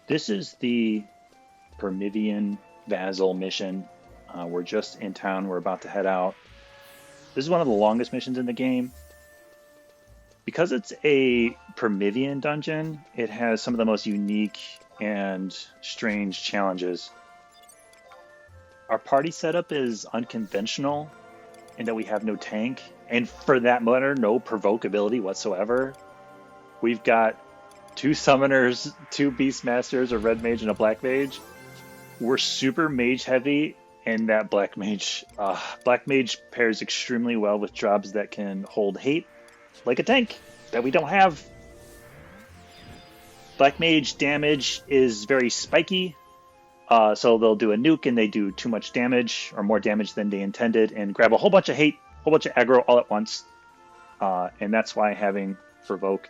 This is the Promyvion Vahzl mission. We're just in town. We're about to head out. This is one of the longest missions in the game. Because it's a Promyvion dungeon, it has some of the most unique and strange challenges. Our party setup is unconventional in that we have no tank, and for that matter, no provocability whatsoever. We've got two summoners, two beastmasters, a red mage, and a black mage. We're super mage heavy, and that black mage pairs extremely well with jobs that can hold hate, like a tank that we don't have. Black mage damage is very spiky, so they'll do a nuke and they do too much damage or more damage than they intended, and grab a whole bunch of hate, a whole bunch of aggro all at once. And that's why having provoke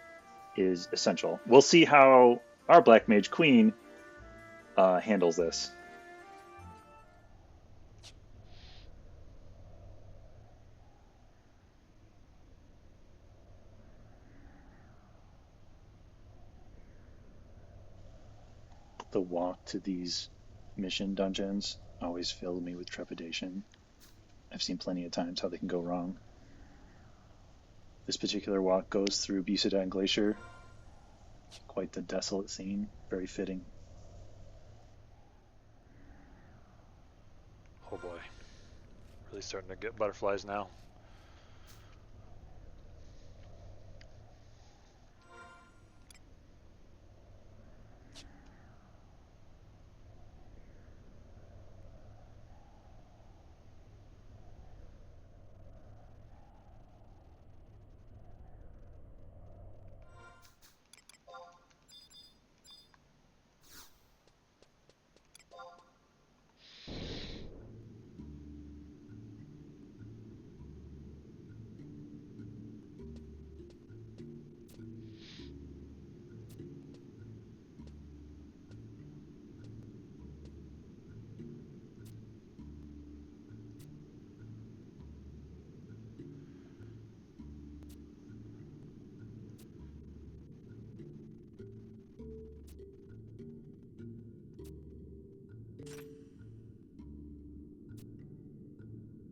is essential. We'll see how our black mage queen handles this. The walk to these mission dungeons always filled me with trepidation. I've seen plenty of times how they can go wrong. This particular walk goes through Bucedan Glacier. Quite the desolate scene, very fitting. Oh boy. Really starting to get butterflies now.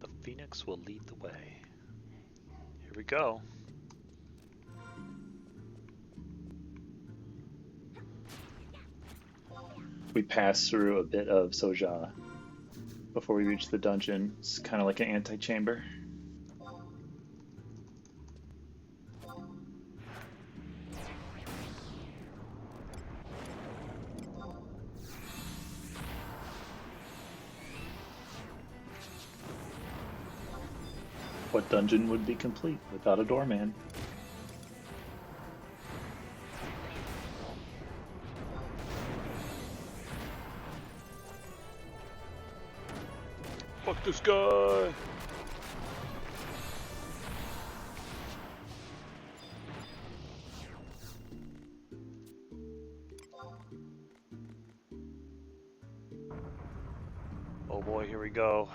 The Phoenix will lead the way. Here we go. We pass through a bit of Pso'Xja before we reach the dungeon. It's kind of like an antechamber. What dungeon would be complete without a doorman? Fuck this guy! Oh boy, here we go.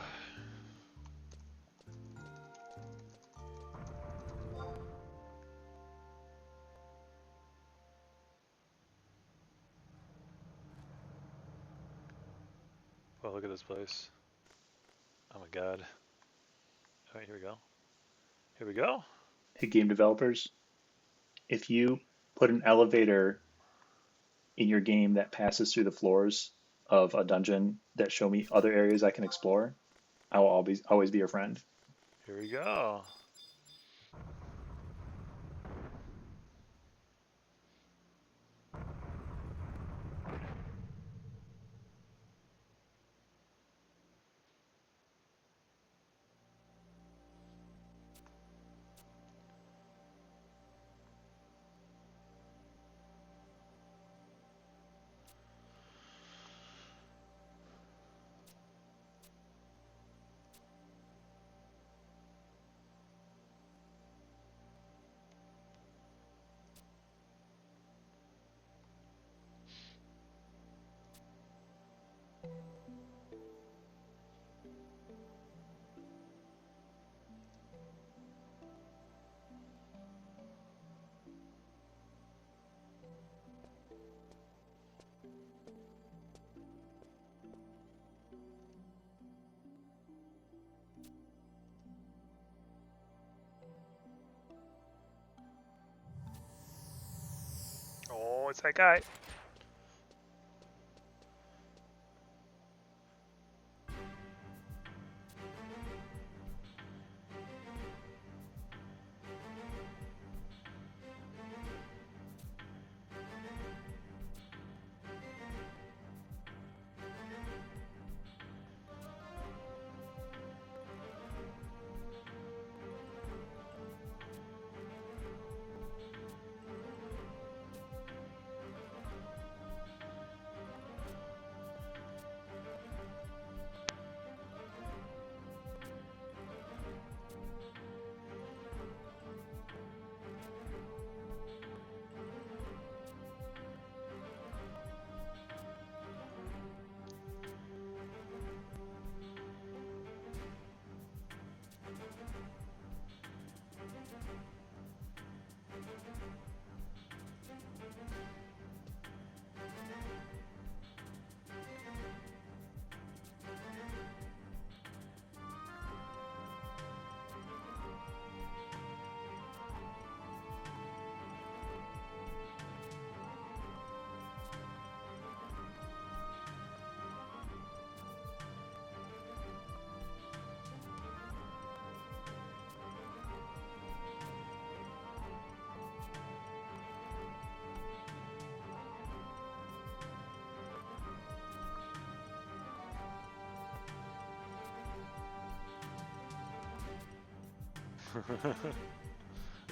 Oh, look at this place. Oh my god. Alright, here we go. Here we go. Hey, game developers, if you put an elevator in your game that passes through the floors of a dungeon that show me other areas I can explore, I will always be your friend. Here we go. Oh, it's that guy.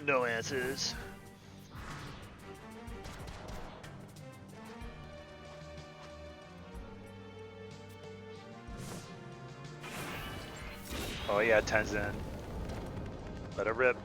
No answers. Oh yeah, Tenzin. Let it rip.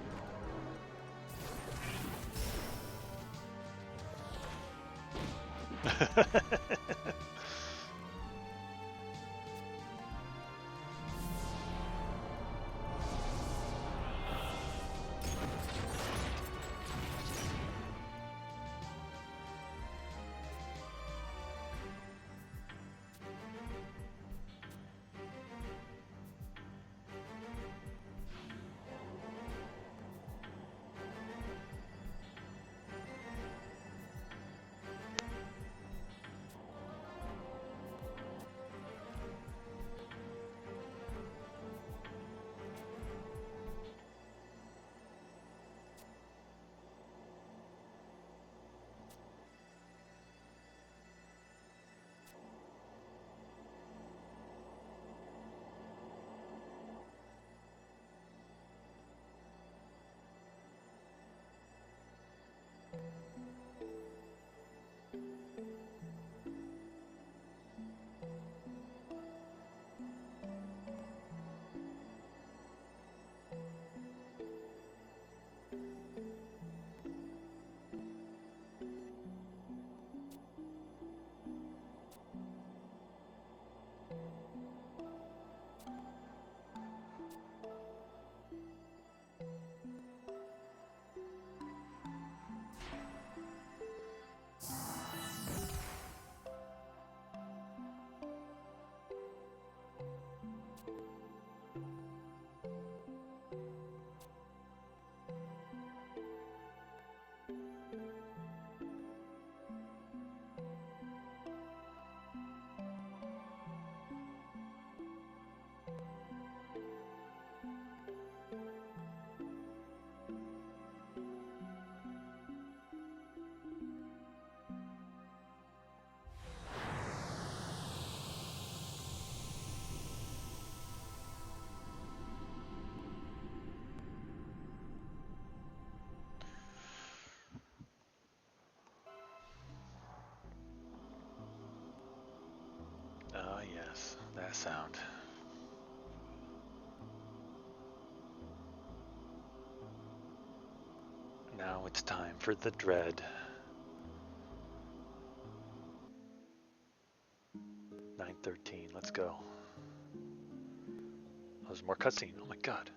Oh yes, that sound. Now it's time for the dread. 9:13. Let's go. Oh, there's more cutscene. Oh my god.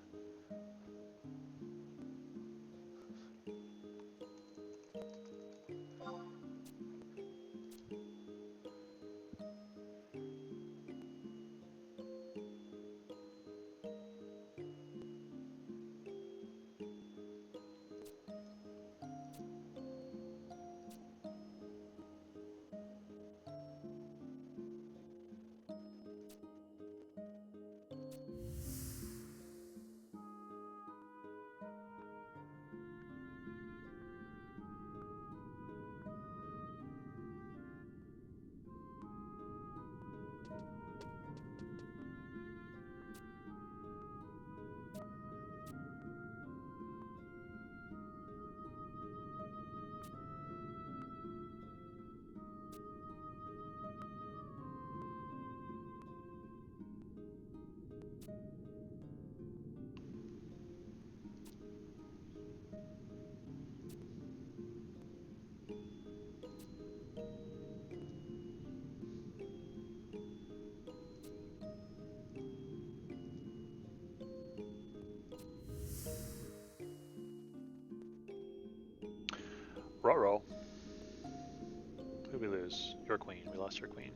Who did we lose? Your queen. We lost your queen.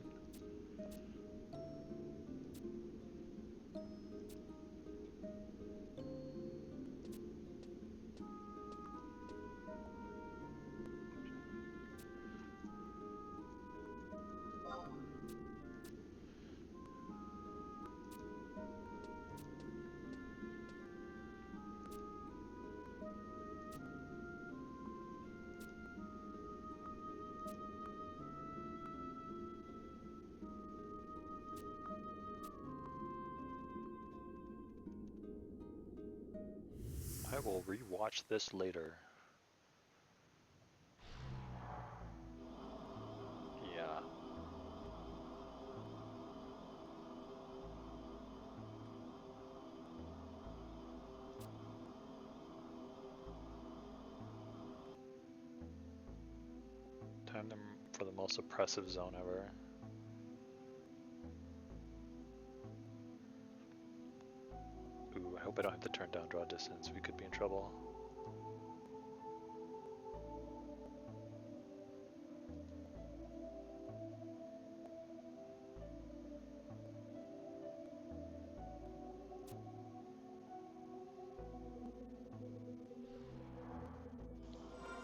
I will re-watch this later. Yeah. Time them for the most oppressive zone ever. Ooh, I hope I don't have to turn down draw distance. We could be in trouble.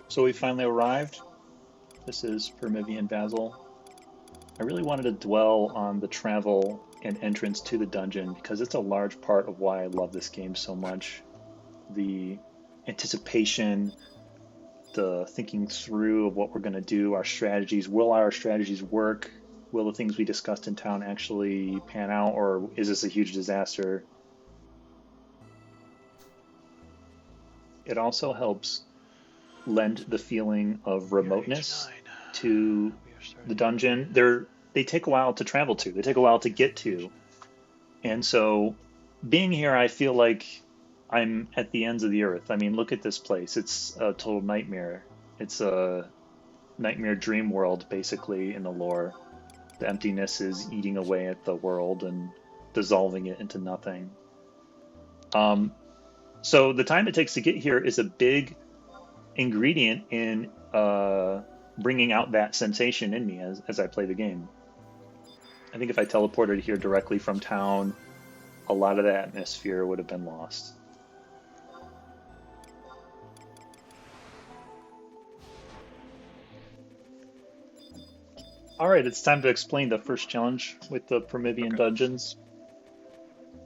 So we finally arrived. This is Promyvion Vahzl. I really wanted to dwell on the travel and entrance to the dungeon because it's a large part of why I love this game so much. The anticipation, the thinking through of what we're going to do, our strategies. Will our strategies work? Will the things we discussed in town actually pan out, or is this a huge disaster? It also helps lend the feeling of remoteness to the dungeon. They take a while to travel to. They take a while to get to. And so being here, I feel like I'm at the ends of the earth. I mean, look at this place. It's a total nightmare. It's a nightmare dream world, basically, in the lore. The emptiness is eating away at the world and dissolving it into nothing. So the time it takes to get here is a big ingredient in bringing out that sensation in me as I play the game. I think if I teleported here directly from town, a lot of the atmosphere would have been lost. Alright, it's time to explain the first challenge with the Promyvion dungeons.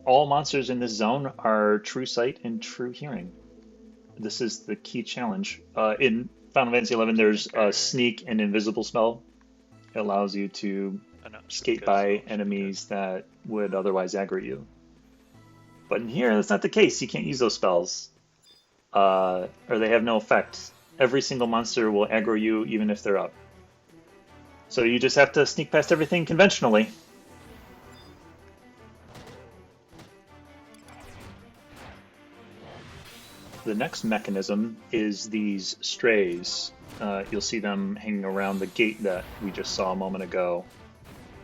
All monsters in this zone are true sight and true hearing. This is the key challenge. In Final Fantasy XI, there's a sneak and invisible spell. It allows you to skate by enemies that would otherwise aggro you. But in here, that's not the case. You can't use those spells. Or they have no effect. Every single monster will aggro you even if they're up. So you just have to sneak past everything conventionally. The next mechanism is these strays. You'll see them hanging around the gate that we just saw a moment ago.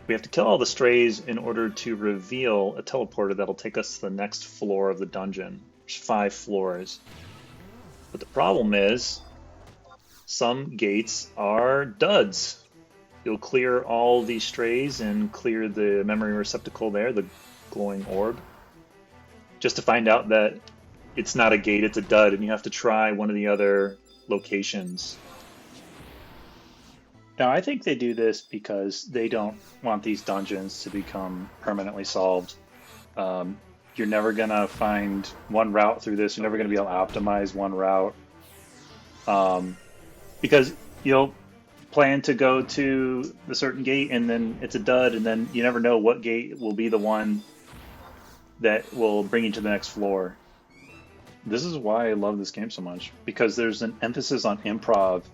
We have to kill all the strays in order to reveal a teleporter that'll take us to the next floor of the dungeon. There's 5 floors. But the problem is, some gates are duds. You'll clear all these strays and clear the memory receptacle there, the glowing orb, just to find out that it's not a gate, it's a dud, and you have to try one of the other locations. Now, I think they do this because they don't want these dungeons to become permanently solved. You're never going to find one route through this. You're never going to be able to optimize one route. Because you'll plan to go to the certain gate and then it's a dud, and then you never know what gate will be the one that will bring you to the next floor. This is why I love this game so much, because there's an emphasis on improv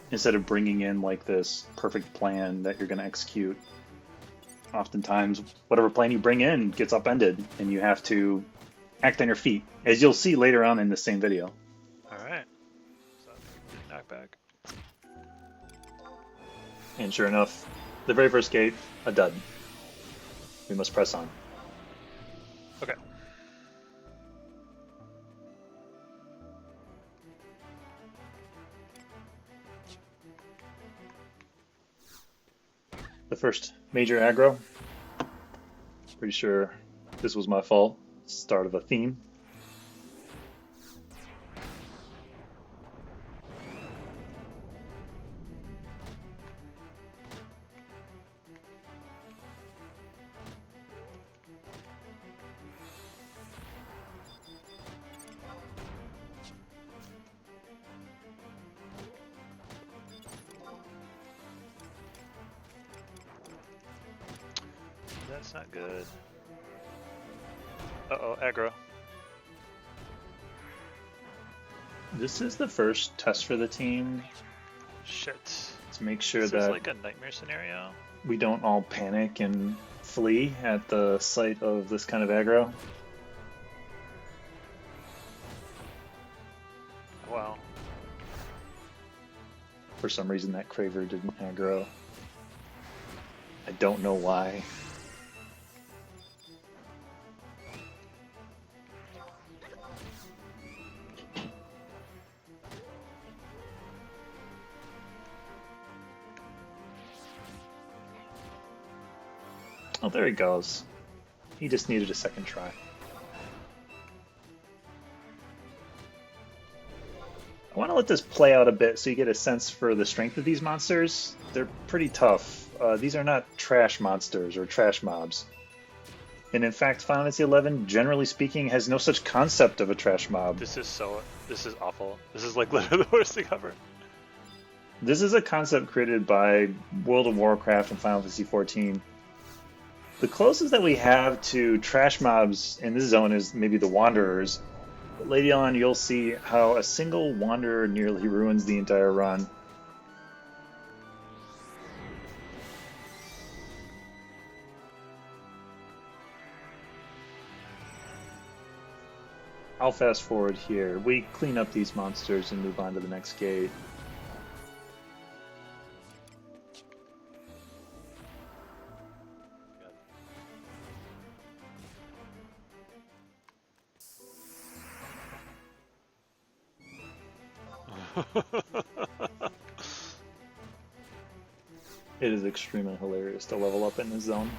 instead of bringing in like this perfect plan that you're going to execute. Oftentimes, whatever plan you bring in gets upended, and you have to act on your feet, as you'll see later on in the same video. Alright. So, knockback. And sure enough, the very first gate, a dud. We must press on. Okay. the first major aggro. Pretty sure this was my fault. Start of a theme. That's not good. Uh-oh, aggro. This is the first test for the team. Shit. To make sure This that is like a nightmare scenario. we don't all panic and flee at the sight of this kind of aggro. Wow. For some reason that Craver didn't aggro. I don't know why. Oh, there he goes. He just needed a second try. I want to let this play out a bit so you get a sense for the strength of these monsters. They're pretty tough. These are not trash monsters or trash mobs. And in fact, Final Fantasy XI, generally speaking, has no such concept of a trash mob. This is awful. This is like literally the worst thing ever. This is a concept created by World of Warcraft and Final Fantasy XIV. The closest that we have to trash mobs in this zone is maybe the Wanderers. But later on, you'll see how a single Wanderer nearly ruins the entire run. I'll fast forward here. We clean up these monsters and move on to the next gate. It is extremely hilarious to level up in this zone.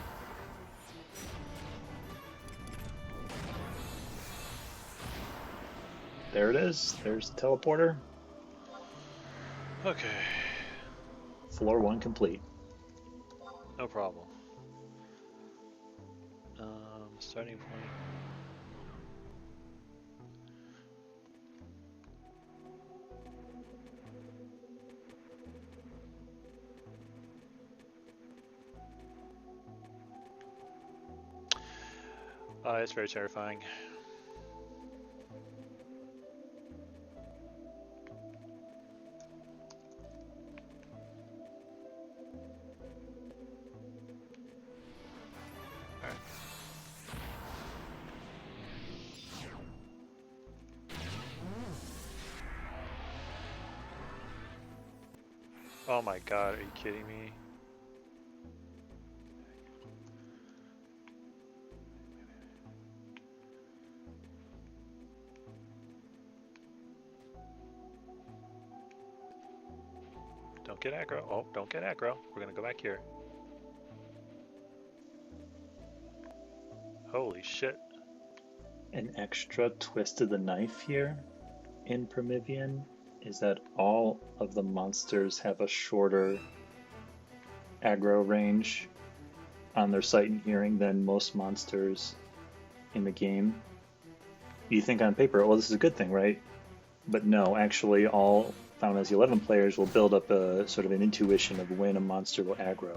There it is. There's the teleporter. Okay. Floor 1 complete. No problem. Starting point. It's very terrifying. Oh my god, are you kidding me? Don't get aggro. Oh, don't get aggro. We're gonna go back here. Holy shit. An extra twist of the knife here in Promyvion is that all of the monsters have a shorter aggro range on their sight and hearing than most monsters in the game. You think on paper, well, this is a good thing, right? But no, actually all Final Fantasy XI players will build up a sort of an intuition of when a monster will aggro.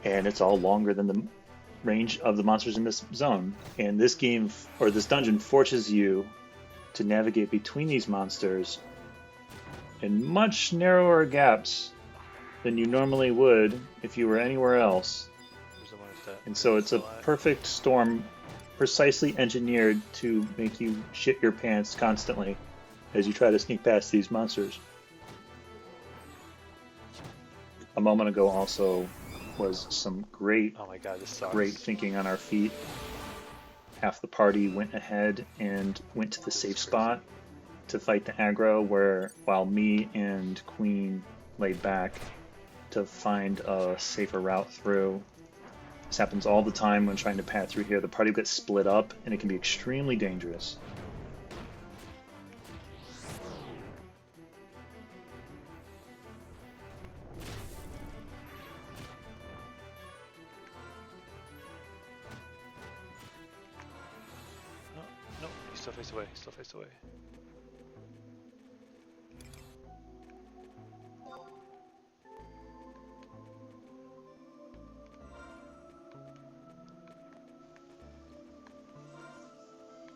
And it's all longer than the range of the monsters in this zone. And this game, or this dungeon, forces you to navigate between these monsters in much narrower gaps than you normally would if you were anywhere else. And so it's a perfect storm, precisely engineered to make you shit your pants constantly as you try to sneak past these monsters. A moment ago also was some great, Oh my god, this sucks. great thinking on our feet. Half the party went ahead and went to the safe spot to fight the aggro, while me and Queen laid back to find a safer route through. This happens all the time when trying to path through here. The party gets split up, and it can be extremely dangerous. No, no, he's still face away, still face away.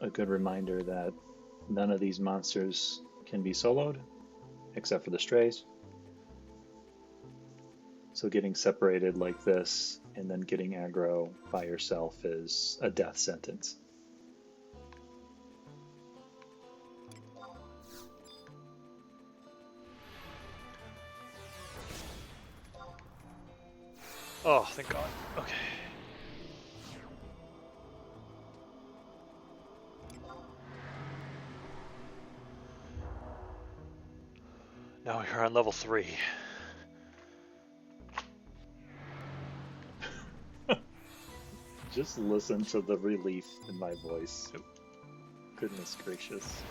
A good reminder that none of these monsters can be soloed, except for the strays. So getting separated like this and then getting aggro by yourself is a death sentence. Oh, thank God. Okay. Now we're on level 3. Just listen to the relief in my voice. Goodness gracious.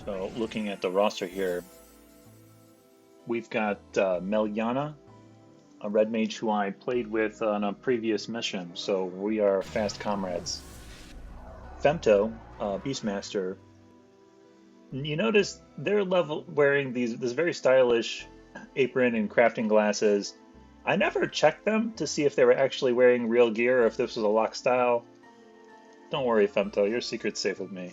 So looking at the roster here, we've got Meliana, a red mage who I played with on a previous mission, so we are fast comrades. Femto, Beastmaster. You notice they're wearing this very stylish apron and crafting glasses. I never checked them to see if they were actually wearing real gear or if this was a lock style. Don't worry, Femto, your secret's safe with me.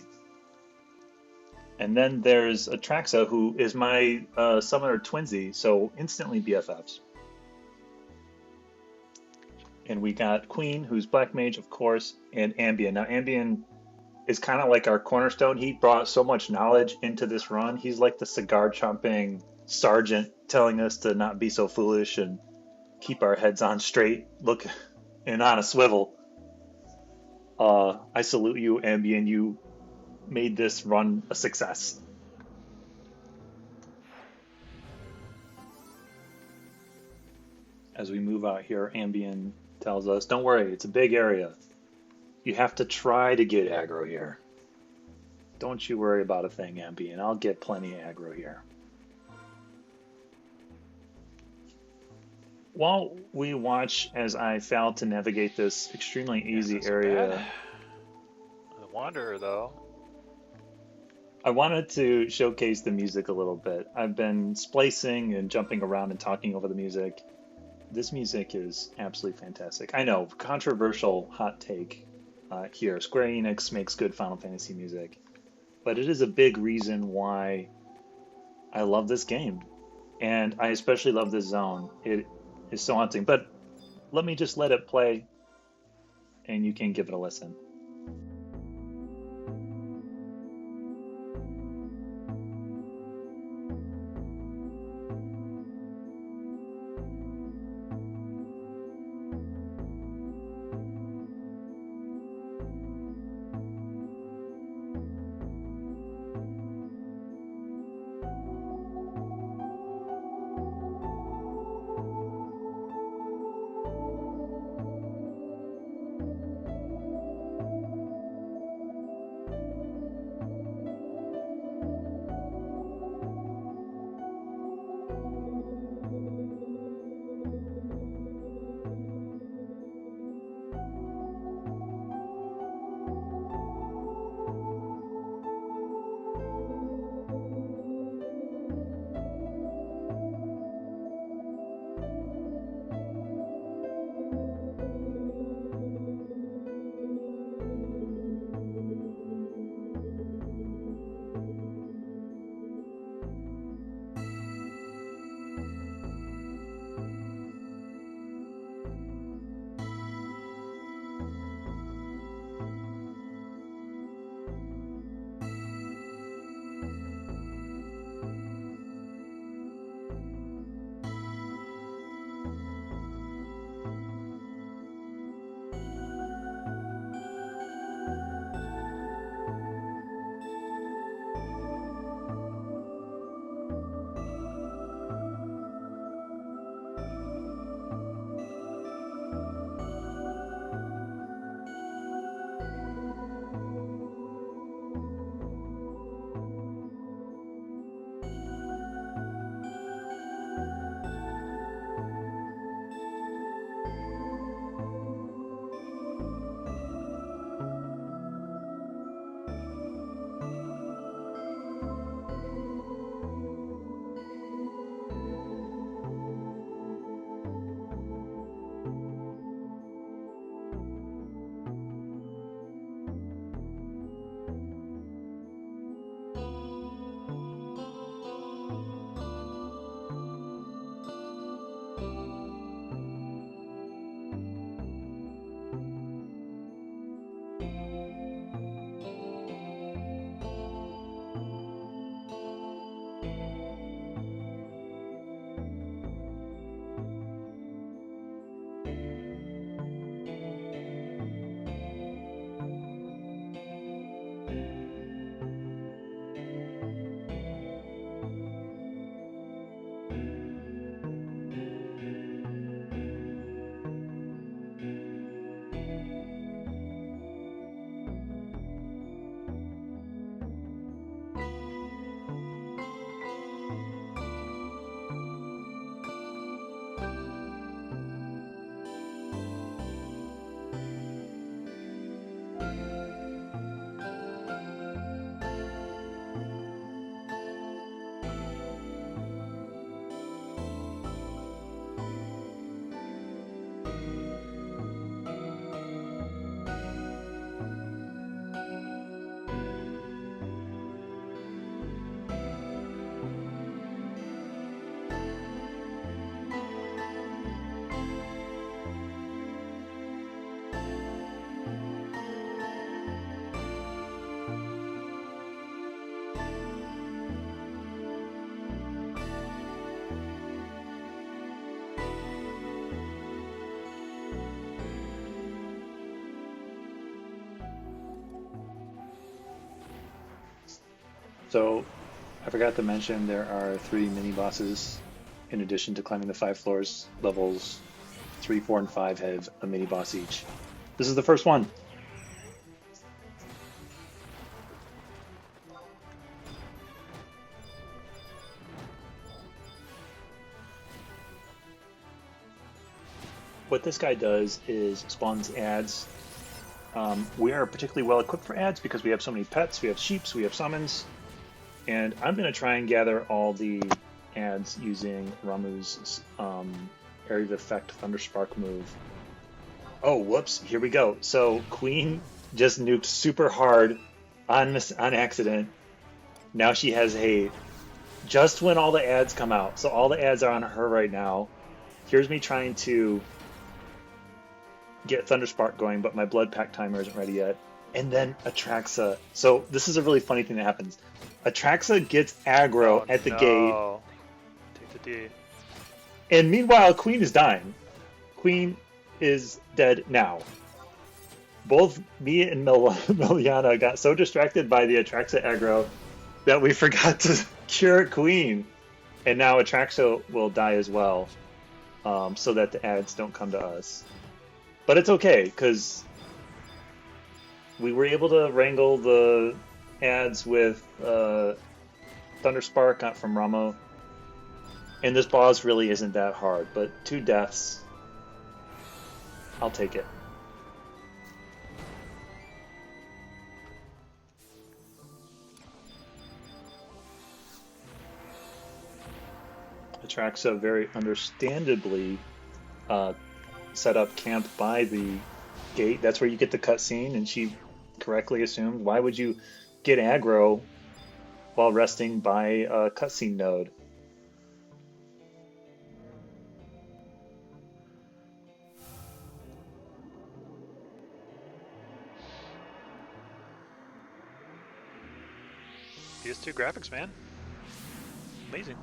And then there's Atraxa, who is my summoner twinsy, so instantly BFFs. And we got Queen, who's Black Mage, of course, and Ambien. Now, Ambien is kind of like our cornerstone. He brought so much knowledge into this run. He's like the cigar-chomping sergeant telling us to not be so foolish and keep our heads on straight, look, and on a swivel. I salute you, Ambien. You made this run a success. As we move out here, Ambien tells us, don't worry, it's a big area. You have to try to get aggro here. Don't you worry about a thing, Ambien. I'll get plenty of aggro here. While we watch as I fail to navigate this extremely easy area... The Wanderer, though. I wanted to showcase the music a little bit. I've been splicing and jumping around and talking over the music. This music is absolutely fantastic. I know, controversial hot take here. Square Enix makes good Final Fantasy music, but it is a big reason why I love this game. And I especially love this zone. It is so haunting. But let me just let it play, and you can give it a listen. So I forgot to mention there are 3 mini bosses in addition to climbing the 5 floors. Levels 3, 4, and 5 have a mini boss each. This is the first one. What this guy does is spawns ads. We are particularly well equipped for ads because we have so many pets, we have sheeps, we have summons, and I'm going to try and gather all the ads using Ramuh's area of effect Thunderspark move. Oh, whoops, here we go. So Queen just nuked super hard on accident. Now she has hate. Just when all the ads come out. So all the ads are on her right now. Here's me trying to get Thunderspark going, but my Blood Pact timer isn't ready yet. And then Atraxa. So this is a really funny thing that happens. Atraxa gets aggro at the gate. Take the D. And meanwhile, Queen is dying. Queen is dead now. Both me and Miliana got so distracted by the Atraxa aggro that we forgot to cure Queen. And now Atraxa will die as well, so that the ads don't come to us. But it's okay, because we were able to wrangle the ads with Thunderspark from Ramuh. And this boss really isn't that hard, but 2 deaths, I'll take it. Atraxa very understandably set up camp by the gate. That's where you get the cutscene, and she correctly assumed, why would you get aggro while resting by a cutscene node? PS2 graphics, man. Amazing.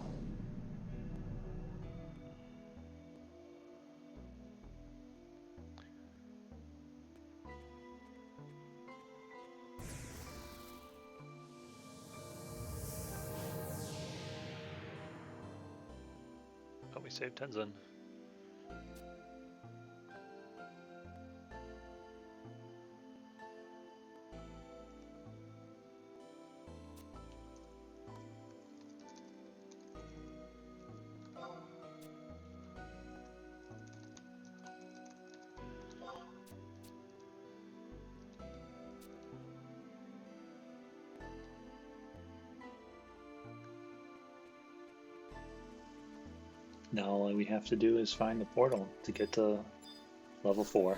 Oh, we saved Tenzin. Now all we have to do is find the portal to get to level 4.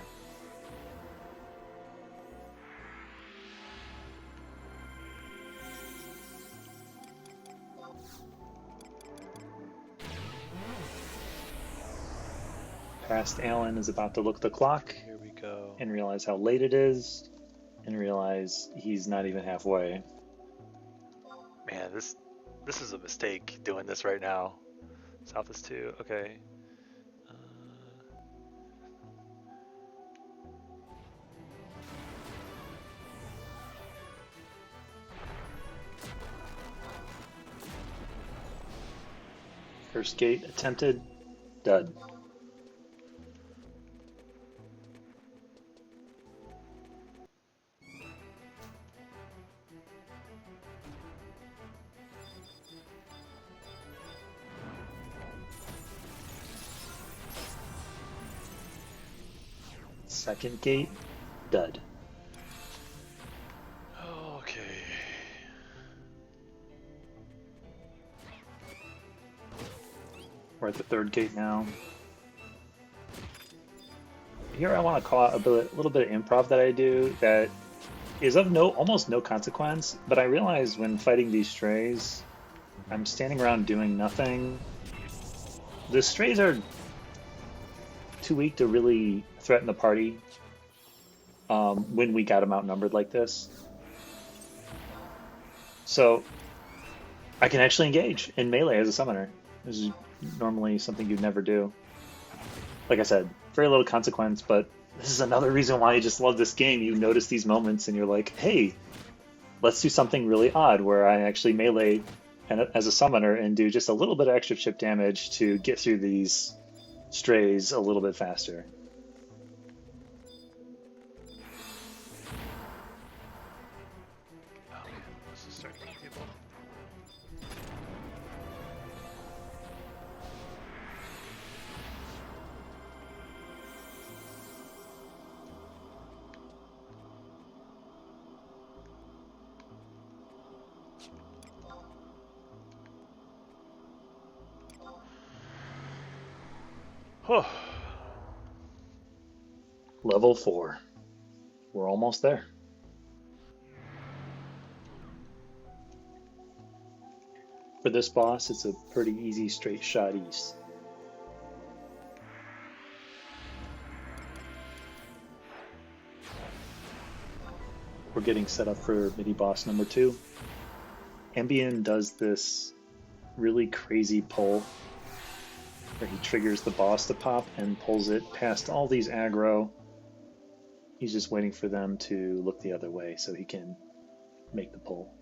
Past Alan is about to look at the clock. Here we go. And realize how late it is, and realize he's not even halfway. Man, this is a mistake doing this right now. South is 2. Okay. First gate attempted. Dud. Second gate, dud. Okay. We're at the third gate now. Here I want to call out a little bit of improv that I do that is of almost no consequence, but I realize when fighting these strays, I'm standing around doing nothing. The strays are too weak to really threaten the party when we got them outnumbered like this. So I can actually engage in melee as a summoner. This is normally something you'd never do. Like I said, very little consequence, but this is another reason why I just love this game. You notice these moments and you're like, hey, let's do something really odd where I actually melee and as a summoner and do just a little bit of extra chip damage to get through these strays a little bit faster. Okay, this is starting to get people. Oh. Level 4. We're almost there. For this boss, it's a pretty easy straight shot east. We're getting set up for Miniboss number 2. Ambien does this really crazy pull where he triggers the boss to pop and pulls it past all these aggro. He's just waiting for them to look the other way so he can make the pull.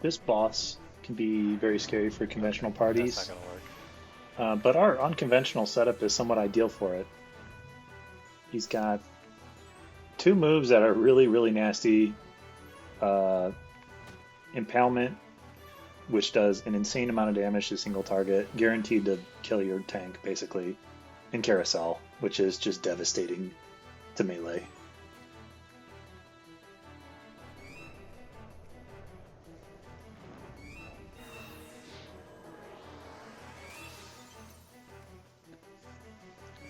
This boss can be very scary for conventional parties. That's not gonna work. But our unconventional setup is somewhat ideal for it. He's got 2 moves that are really, really nasty. Impalement, which does an insane amount of damage to a single target, guaranteed to kill your tank, basically. And Carousel, which is just devastating to melee.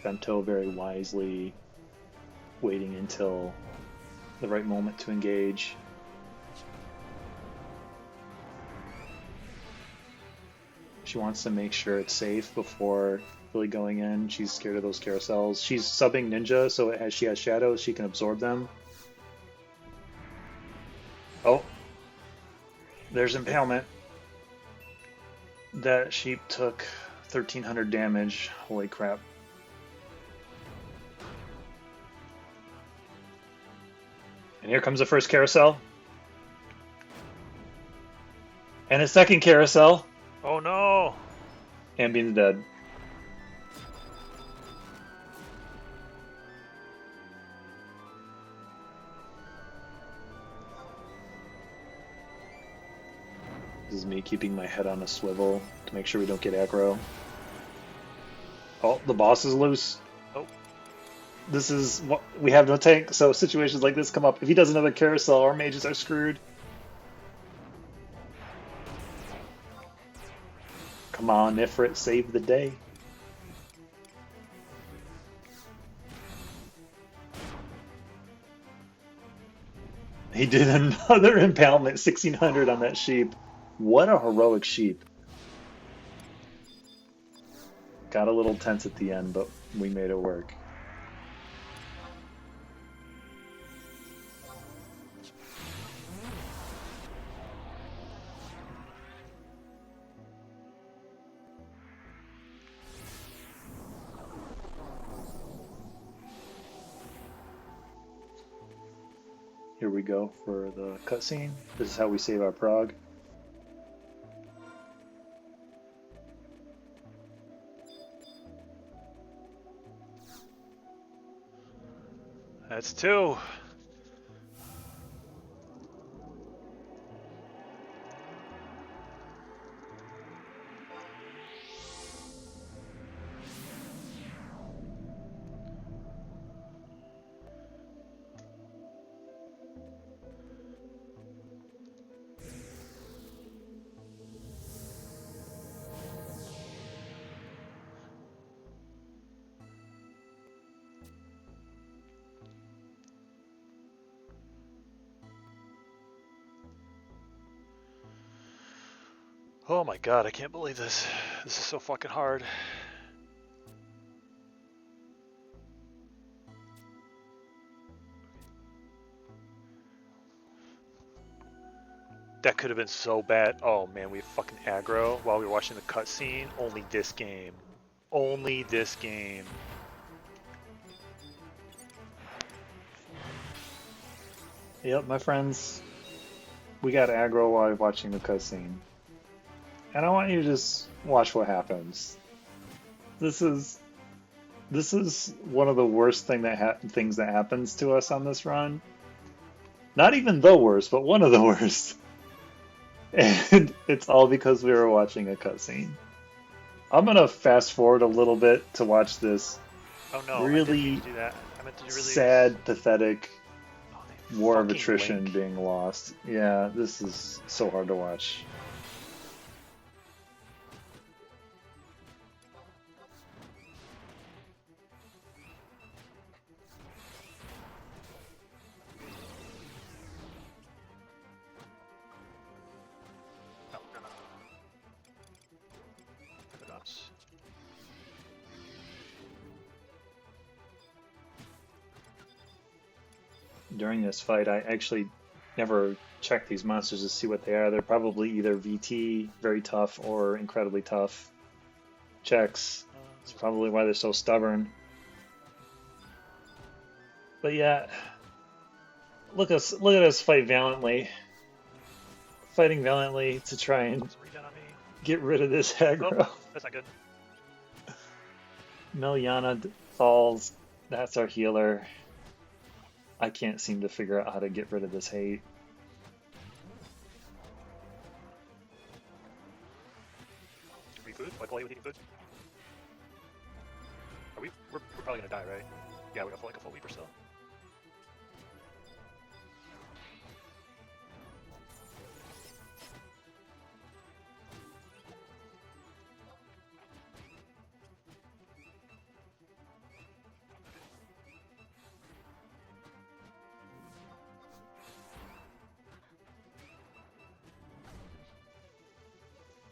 Femto very wisely waiting until the right moment to engage. She wants to make sure it's safe before really going in. She's scared of those carousels. She's subbing Ninja, so as she has shadows, she can absorb them. Oh, there's Impalement. That sheep took 1,300 damage. Holy crap. And here comes the first carousel. And a second carousel. Oh no! Ambien's dead. This is me keeping my head on a swivel to make sure we don't get aggro. Oh, the boss is loose. Oh. This is what we have no tank, so situations like this come up. If he does another carousel, our mages are screwed. Come on, Ifrit, save the day. He did another impalement, 1,600 on that sheep. What a heroic sheep. Got a little tense at the end, but we made it work. Here we go for the cutscene. This is how we save our prog. That's 2. Oh my god, I can't believe this. This is so fucking hard. That could have been so bad. Oh man, we fucking aggro while we were watching the cutscene. Only this game. Only this game. Yep, my friends, we got aggro while watching the cutscene. And I want you to just watch what happens. This is one of the worst things that happens to us on this run. Not even the worst, but one of the worst. And it's all because we were watching a cutscene. I'm gonna fast forward a little bit to watch this Oh no, really I didn't mean to do that. I meant to really sad, pathetic they war of fucking attrition link. being lost. Yeah, this is so hard to watch. No, no, no. Miniboss. During this fight, I actually never checked these monsters to see what they are. They're probably either VT, very tough, or incredibly tough checks. It's probably why they're so stubborn. But yeah, look at us fight valiantly. Fighting valiantly to try and Regen on me. get rid of this aggro. Oh, that's not good. Miliana falls. That's our healer. I can't seem to figure out how to get rid of this hate. Eat food? Like, with eating food? Are we? We're probably gonna die, right? Yeah, we got like a full week or so.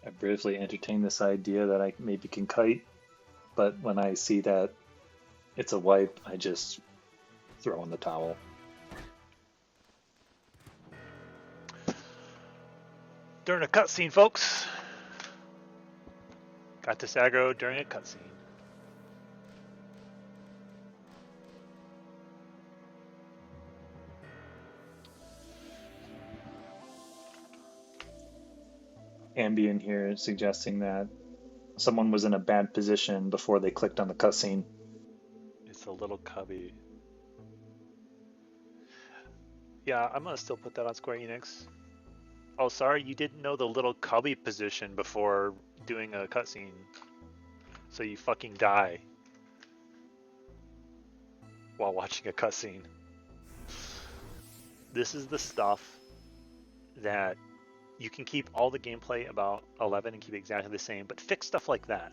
I briefly entertained this idea that I maybe can kite, but when I see that it's a wipe, I just throw in the towel. During a cutscene, folks. Got this aggro during a cutscene. Ambient here suggesting that someone was in a bad position before they clicked on the cutscene. It's a little cubby. Yeah, I'm gonna still put that on Square Enix. Oh, sorry, you didn't know the little cubby position before doing a cutscene. So you fucking die while watching a cutscene. This is the stuff that you can keep all the gameplay about 11 and keep it exactly the same, but fix stuff like that.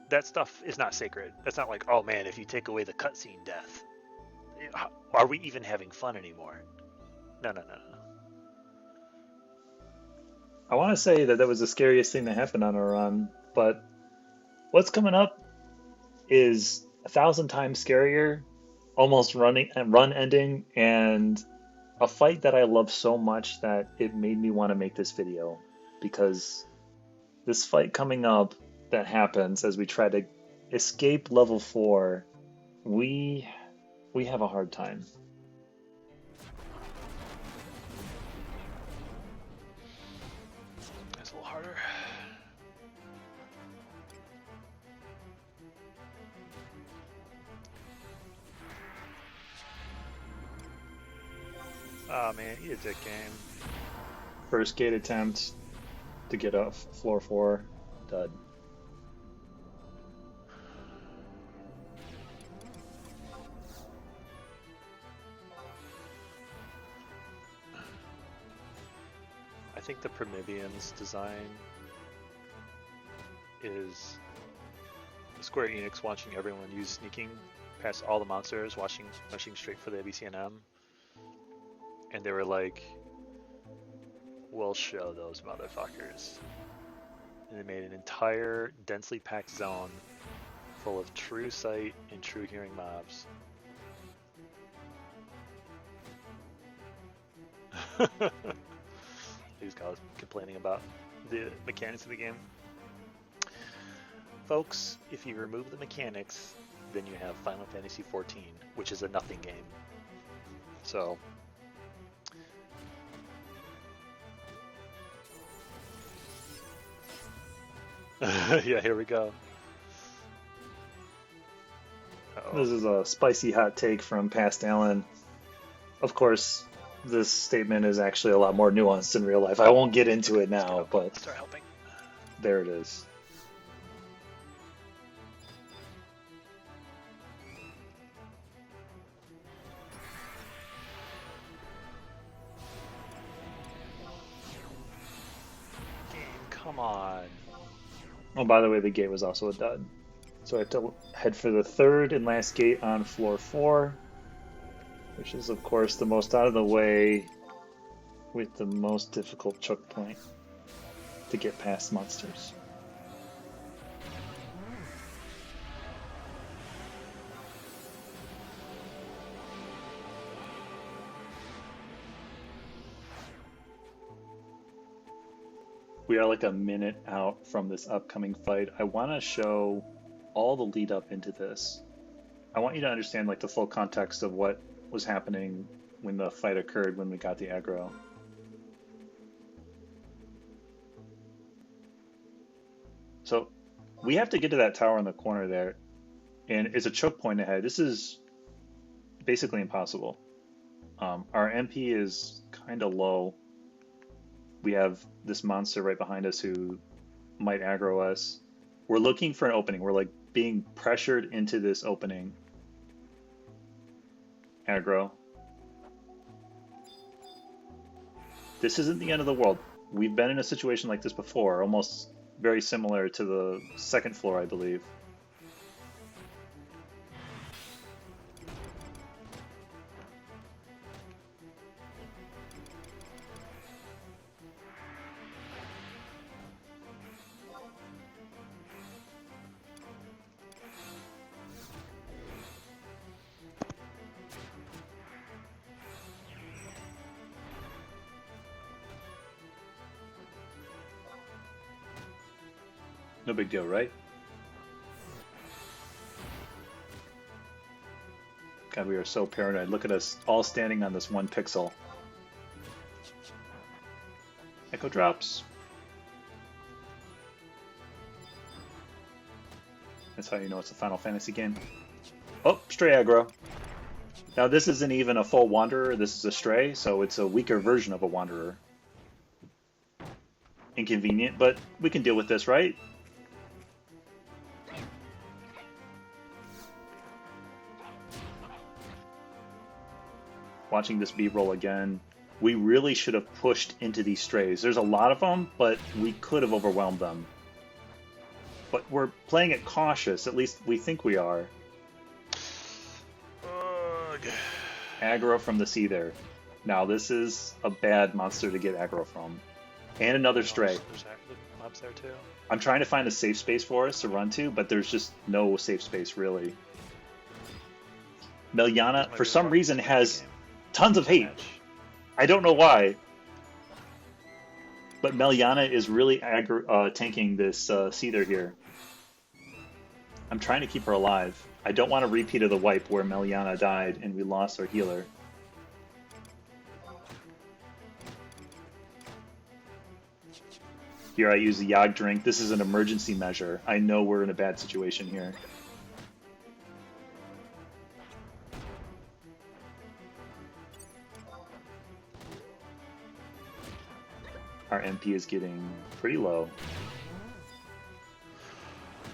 That stuff is not sacred. That's not like, oh man, if you take away the cutscene death, are we even having fun anymore? No, no, no, no. I want to say that was the scariest thing that happened on our run, but what's coming up is 1,000 times scarier, almost run ending, and a fight that I love so much that it made me want to make this video, because this fight coming up that happens as we try to escape level 4, we have a hard time. That's a little harder. Oh man, eat a dick game. First gate attempt to get off floor 4, dud. I think the Promyvion's design is Square Enix watching everyone use sneaking past all the monsters, rushing straight for the ABCNM, and they were like, "We'll show those motherfuckers." and they made an entire densely packed zone full of true sight and true hearing mobs. These guys complaining about the mechanics of the game. Folks, if you remove the mechanics, then you have Final Fantasy XIV, which is a nothing game. So, yeah, here we go. Uh-oh. This is a spicy hot take from Past Alan. Of course, this statement is actually a lot more nuanced in real life. I won't get into it now, but start helping. There it is. Game, come on. Oh, by the way, the gate was also a dud. So I have to head for the third and last gate on floor 4, which is, of course, the most out of the way with the most difficult choke point to get past monsters. We are like a minute out from this upcoming fight. I want to show all the lead up into this. I want you to understand like the full context of what was happening when the fight occurred, when we got the aggro. So we have to get to that tower in the corner there, and it's a choke point ahead. This is basically impossible. Our MP is kind of low. We have this monster right behind us who might aggro us. We're looking for an opening. We're like being pressured into this opening. Aggro. This isn't the end of the world. We've been in a situation like this before, almost very similar to the second floor, I believe. No big deal, right? God, we are so paranoid. Look at us all standing on this one pixel. Echo drops. That's how you know it's a Final Fantasy game. Oh, stray aggro. Now this isn't even a full wanderer, this is a stray, so it's a weaker version of a wanderer. Inconvenient, but we can deal with this, right? Watching this B-roll again, we really should have pushed into these strays. There's a lot of them, but we could have overwhelmed them. But we're playing it cautious, at least we think we are. Ugh. Aggro from the sea there. Now this is a bad monster to get aggro from. And another stray. There's mobs there too. I'm trying to find a safe space for us to run to, but there's just no safe space really. Meliana, for some reason, has tons of hate. I don't know why. But Meliana is really tanking this Seether here. I'm trying to keep her alive. I don't want a repeat of the wipe where Meliana died and we lost our healer. Here I use the Yogg drink. This is an emergency measure. I know we're in a bad situation here. Our MP is getting pretty low.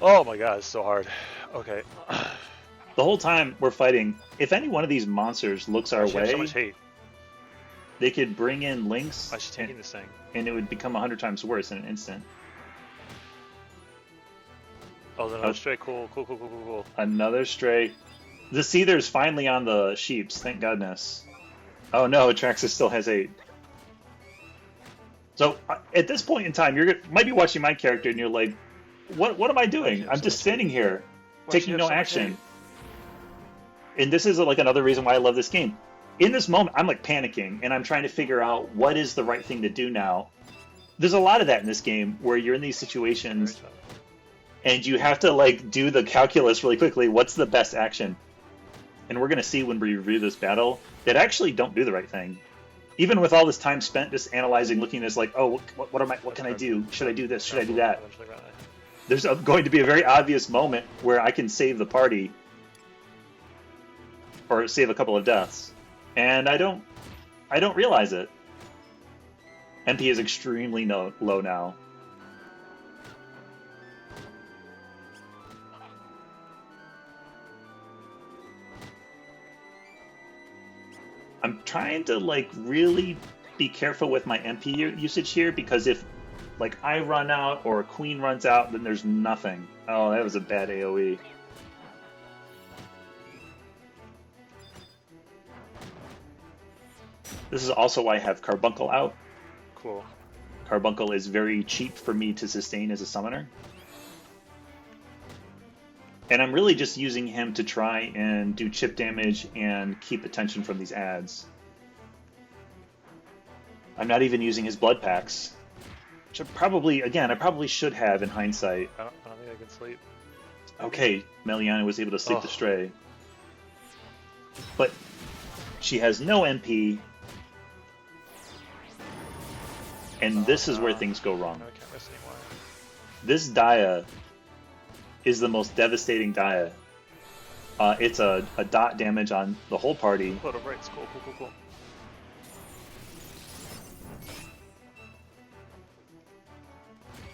Oh my god, it's so hard. Okay. The whole time we're fighting, if any one of these monsters looks our way, so much hate. They could bring in Lynx, Why is she taking this thing? and it would become 100 times worse in an instant. Oh, there's another stray. Cool. Another stray. The Seether's finally on the sheeps, thank goodness. Oh no, Atraxis still has 8. So at this point in time, might be watching my character and you're like, what am I doing? I'm just standing here, taking no action. And this is like another reason why I love this game. In this moment, I'm like panicking and I'm trying to figure out what is the right thing to do now. There's a lot of that in this game where you're in these situations and you have to like do the calculus really quickly. What's the best action? And we're going to see when we review this battle that actually don't do the right thing. Even with all this time spent just analyzing, looking at this like, oh, what can I do? Should I do this? Should I do that? There's going to be a very obvious moment where I can save the party or save a couple of deaths. And I don't realize it. MP is extremely low now. I'm trying to like really be careful with my MP usage here because if like I run out or a queen runs out, then there's nothing. Oh, that was a bad AoE. This is also why I have Carbuncle out. Cool. Carbuncle is very cheap for me to sustain as a summoner. And I'm really just using him to try and do chip damage and keep attention from these ads. I'm not even using his blood packs. Which I probably should have in hindsight. I don't think I can sleep. Okay, Meliana was able to sleep the Stray. But she has no MP. And this is where things go wrong. No, I can't miss anymore. This Dia is the most devastating Dia. It's a dot damage on the whole party. Photo breaks. Cool.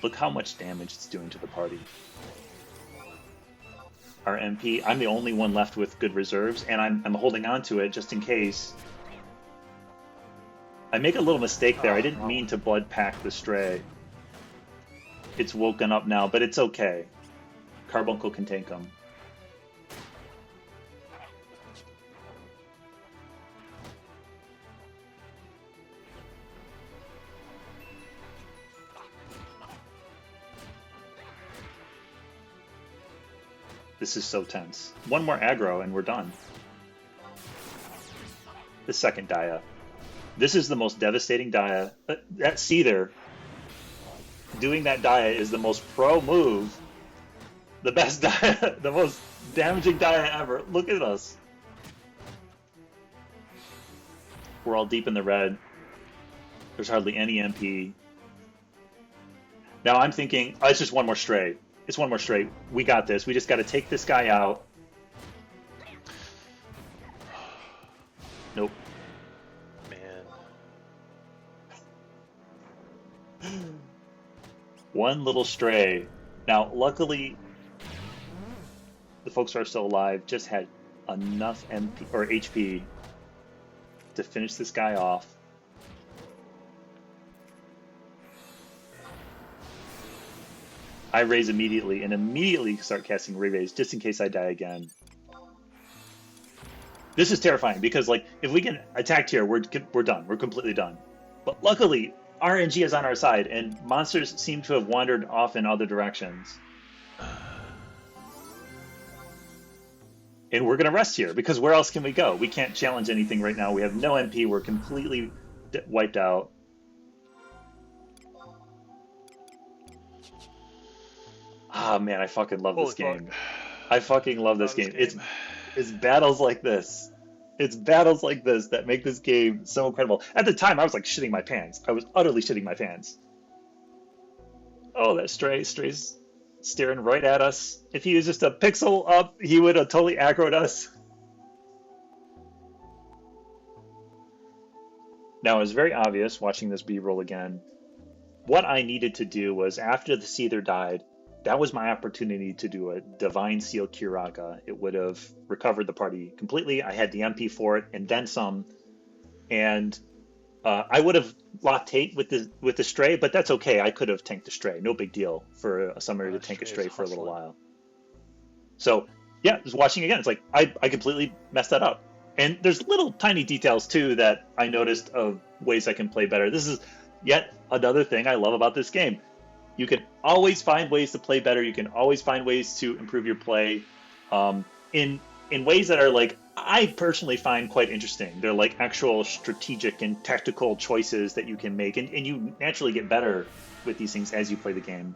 Look how much damage it's doing to the party. Our MP, I'm the only one left with good reserves, and I'm holding on to it just in case. I make a little mistake there. I didn't mean to blood pack the Stray. It's woken up now, but it's okay. Carbuncle can tank him. This is so tense. One more aggro and we're done. The second Dia. This is the most devastating Dia. That Seether, doing that Dia is the most pro move. The best Dia, the most damaging Dia ever. Look at us. We're all deep in the red. There's hardly any MP. Now I'm thinking, oh, it's just one more Stray. It's one more Stray. We got this. We just got to take this guy out. Nope. Man. One little Stray. Now, luckily, the folks who are still alive just had enough MP or HP to finish this guy off. I raise immediately and immediately start casting Re-Raise just in case I die again. This is terrifying because like if we get attacked here, we're done. We're completely done. But luckily, RNG is on our side and monsters seem to have wandered off in other directions. And we're going to rest here because where else can we go? We can't challenge anything right now. We have no MP. We're completely wiped out. Ah, man, I fucking love this game. I fucking love this game. It's battles like this. It's battles like this that make this game so incredible. At the time, I was like shitting my pants. I was utterly shitting my pants. Oh, that Stray's staring right at us. If he was just a pixel up, he would have totally aggroed us. Now, it was very obvious watching this B-roll again. What I needed to do was after the Seether died, that was my opportunity to do a Divine Seal Kiraga. It would have recovered the party completely. I had the MP for it and then some. And I would have locked Tate with the Stray, but that's okay. I could have tanked the Stray. No big deal for a summoner to tank a Stray for a little while. So, yeah, just watching again, it's like I completely messed that up. And there's little tiny details, too, that I noticed of ways I can play better. This is Yet another thing I love about this game. You can always find ways to play better. You can always find ways to improve your play, in ways that are like I personally find quite interesting. They're like actual strategic and tactical choices that you can make, and you naturally get better with these things as you play the game.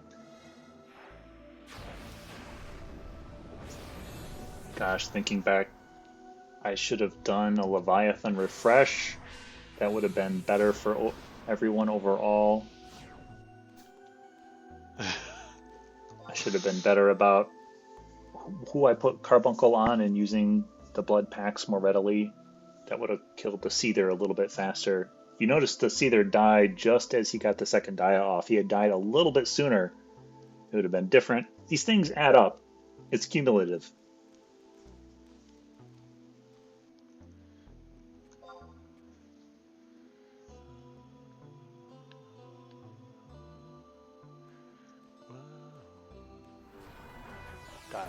Gosh, thinking back, I should have done a Leviathan refresh. That would have been better for everyone overall. I should have been better about who I put Carbuncle on and using the blood packs more readily. That would have killed the Seether a little bit faster. You notice the Seether died just as he got the second Dia off. He had died a little bit sooner. It would have been different. These things add up. It's cumulative. Die.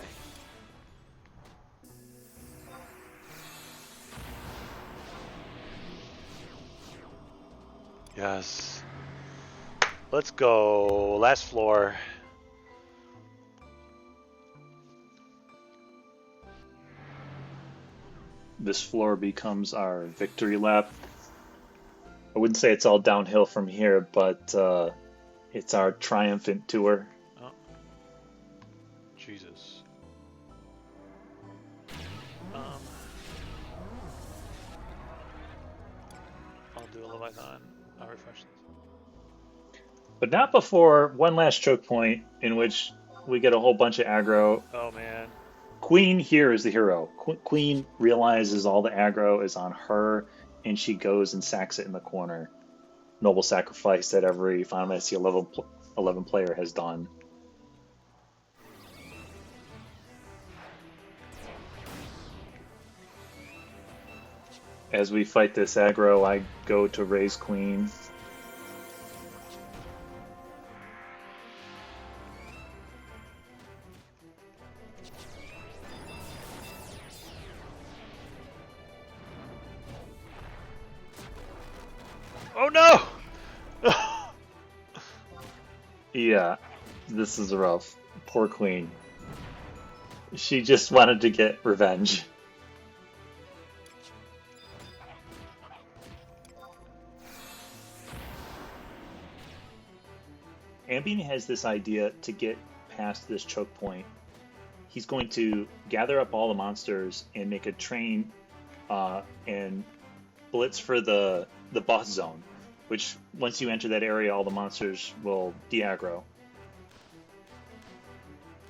Yes. Let's go. Last floor. This floor becomes our victory lap. I wouldn't say it's all downhill from here, but it's our triumphant tour. Oh. Jesus. I'll do a Leviathan. I'll refresh this. But not before one last choke point in which we get a whole bunch of aggro. Oh man. Queen here is the hero. Queen realizes all the aggro is on her, and she goes and sacks it in the corner. Noble sacrifice that every Final Fantasy 11 player has done. As we fight this aggro, I go to raise Queen. Oh no! Yeah, this is rough. Poor Queen. She just wanted to get revenge. Ambien has this idea to get past this choke point. He's going to gather up all the monsters and make a train and blitz for the boss zone, which once you enter that area, all the monsters will de-aggro.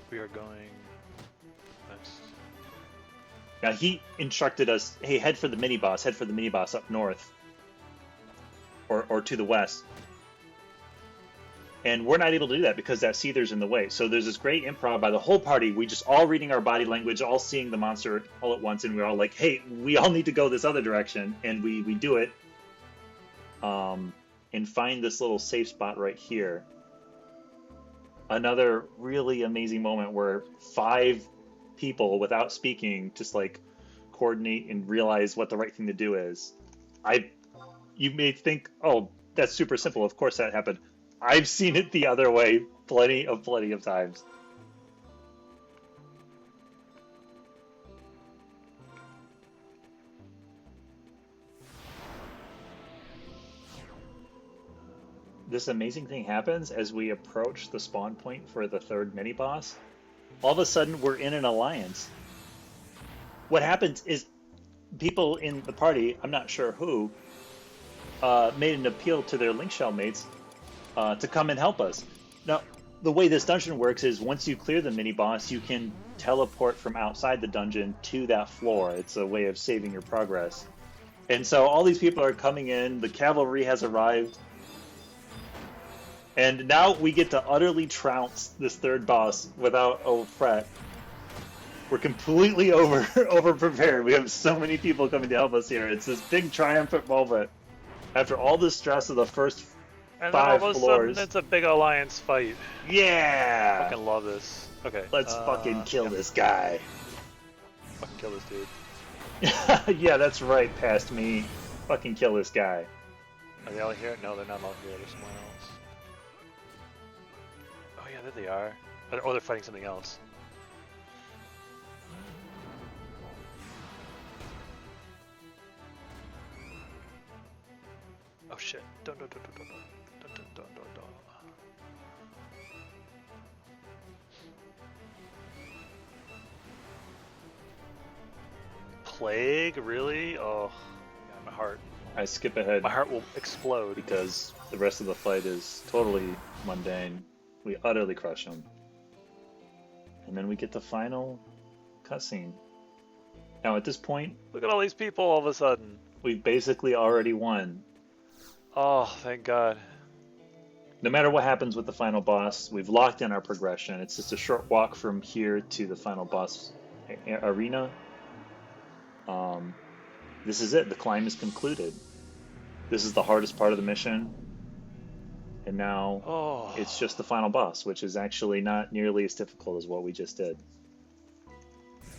We are going next. Now he instructed us, hey, head for the mini-boss up north or to the west. And we're not able to do that because that Seether's in the way. So there's this great improv by the whole party. We just all reading our body language, all seeing the monster all at once, and we're all like, hey, we all need to go this other direction. And we do it. And find this little safe spot right here. Another really amazing moment where 5 people, without speaking, just like coordinate and realize what the right thing to do is. You may think, oh, that's super simple. Of course that happened. I've seen it the other way plenty of times. This amazing thing happens as we approach the spawn point for the 3rd mini-boss. All of a sudden, we're in an alliance. What happens is people in the party, I'm not sure who, made an appeal to their Link Shell mates to come and help us. Now, the way this dungeon works is once you clear the mini-boss, you can teleport from outside the dungeon to that floor. It's a way of saving your progress. And so all these people are coming in, the cavalry has arrived, and now we get to utterly trounce this 3rd boss without a fret. We're completely over prepared. We have so many people coming to help us here. It's this big triumphant moment. After all the stress of the first and 5 then all of a floors. Sudden it's a big alliance fight. Yeah! I fucking love this. Okay. Let's fucking kill this guy. Fucking kill this dude. Yeah, that's right, past me. Fucking kill this guy. Are they all here? No, they're not all here. There's someone else. Oh yeah, there they are. Oh, they're fighting something else. Oh shit. Don't. Plague? Really? Oh, God, my heart. I skip ahead My heart will explode. because the rest of the fight is totally mundane. We utterly crush them. And then we get the final cutscene. Now at this point, Look at all these people all of a sudden. we've basically already won. Oh, thank God. No matter what happens with the final boss, we've locked in our progression. It's just a short walk from here to the final boss arena. This is it. The climb is concluded. This is the hardest part of the mission. And now it's just the final boss, which is actually not nearly as difficult as what we just did.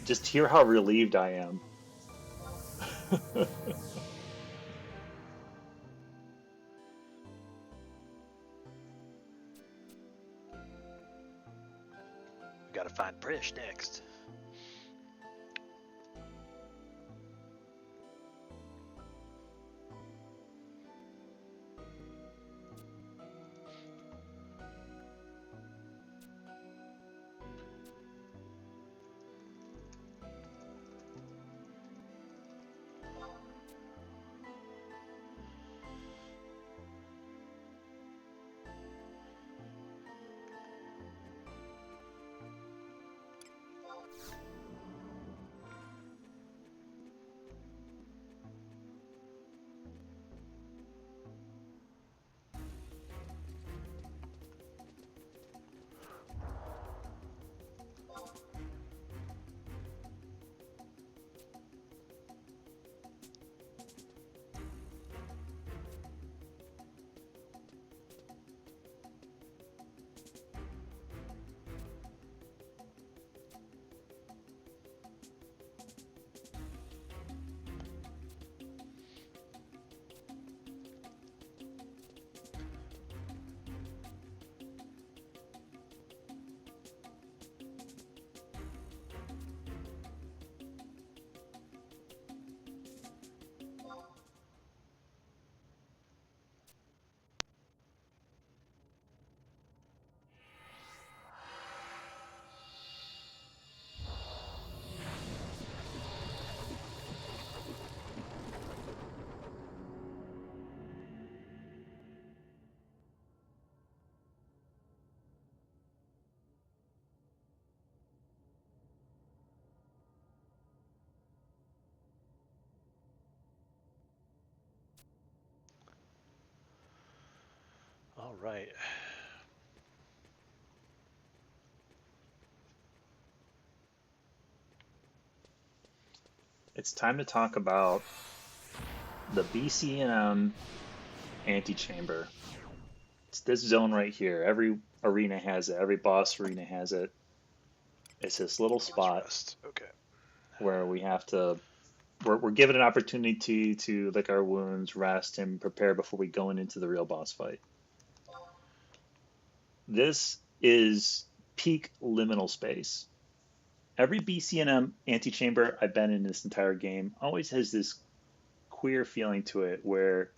Just hear how relieved I am. We gotta find Prish next. All right. It's time to talk about the BCM antechamber. It's this zone right here. Every arena has it. Every boss arena has it. It's this little spot Okay. where we have to. We're given an opportunity to lick our wounds, rest, and prepare before we go into the real boss fight. This is peak liminal space. Every BCM antechamber I've been in this entire game always has this queer feeling to it where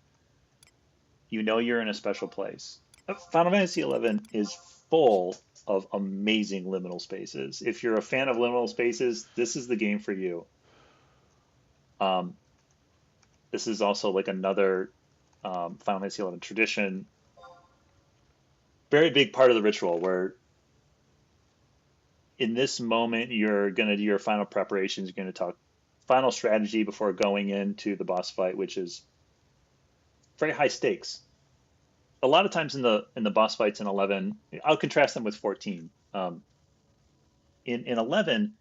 you know you're in a special place. Final Fantasy XI is full of amazing liminal spaces. If you're a fan of liminal spaces, this is the game for you. This is also like another Final Fantasy XI tradition. Very big part of the ritual where in this moment you're going to do your final preparations. You're going to talk final strategy before going into the boss fight, which is very high stakes. A lot of times in the boss fights in 11, I'll contrast them with 14. In 11,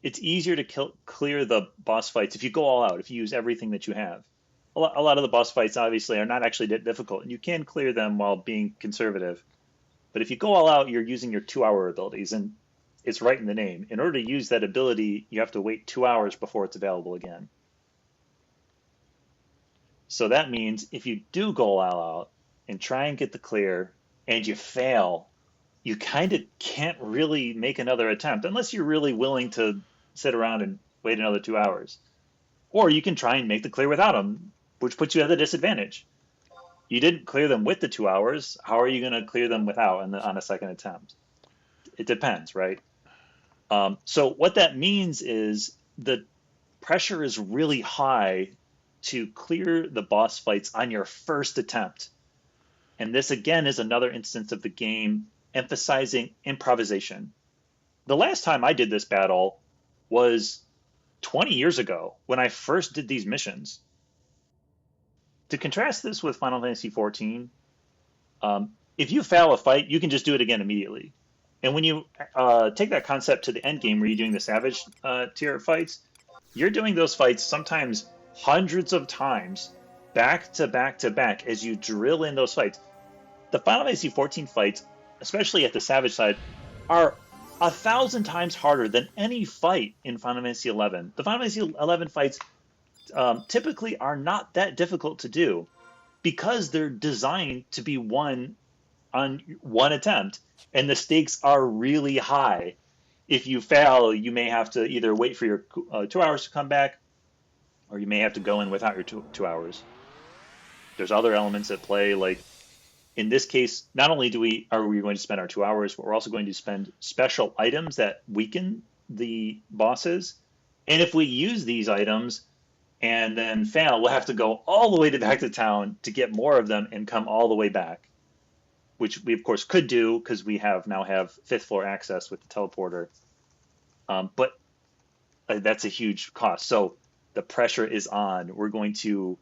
it's easier to clear the boss fights if you go all out, if you use everything that you have. A lot of the boss fights obviously are not actually that difficult, and you can clear them while being conservative. But if you go all out, you're using your 2-hour abilities, and it's right in the name. In order to use that ability, you have to wait 2 hours before it's available again. So that means if you do go all out and try and get the clear and you fail, you kind of can't really make another attempt unless you're really willing to sit around and wait another 2 hours. Or you can try and make the clear without them, which puts you at a disadvantage. You didn't clear them with the 2 hours. How are you going to clear them without on a second attempt? It depends, right? So what that means is the pressure is really high to clear the boss fights on your first attempt. And this, again, is another instance of the game emphasizing improvisation. The last time I did this battle was 20 years ago when I first did these missions. To contrast this with Final Fantasy XIV, if you fail a fight, you can just do it again immediately. And when you take that concept to the end game where you're doing the Savage tier fights, you're doing those fights sometimes hundreds of times back to back to back as you drill in those fights. The Final Fantasy XIV fights, especially at the Savage side, are 1,000 times harder than any fight in Final Fantasy XI. The Final Fantasy XI fights typically are not that difficult to do because they're designed to be won on one attempt, and the stakes are really high. If you fail, you may have to either wait for your 2 hours to come back, or you may have to go in without your 2 hours. There's other elements at play, like in this case, not only are we going to spend our 2 hours, but we're also going to spend special items that weaken the bosses. And if we use these items and then fail, we'll have to go all the way back to town to get more of them and come all the way back, which we, of course, could do because we now have fifth floor access with the teleporter. But that's a huge cost. So the pressure is on. We're going to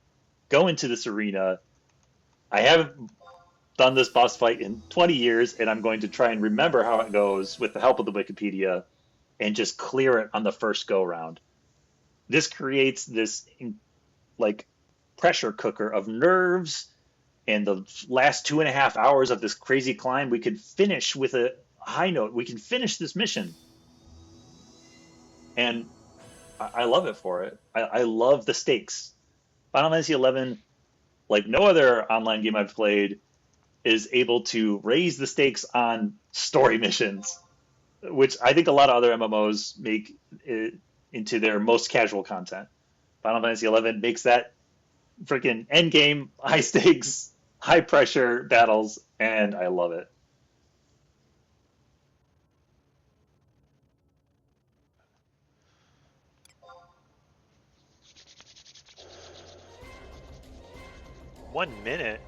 go into this arena. I haven't done this boss fight in 20 years, and I'm going to try and remember how it goes with the help of the Wikipedia and just clear it on the first go-round. This creates this like pressure cooker of nerves, and the last 2.5 hours of this crazy climb, we could finish with a high note. We can finish this mission. And I love it for it. I love the stakes. Final Fantasy XI, like no other online game I've played, is able to raise the stakes on story missions, which I think a lot of other MMOs make it into their most casual content. Final Fantasy XI makes that freaking end game, high stakes, high pressure battles, and I love it. One minute?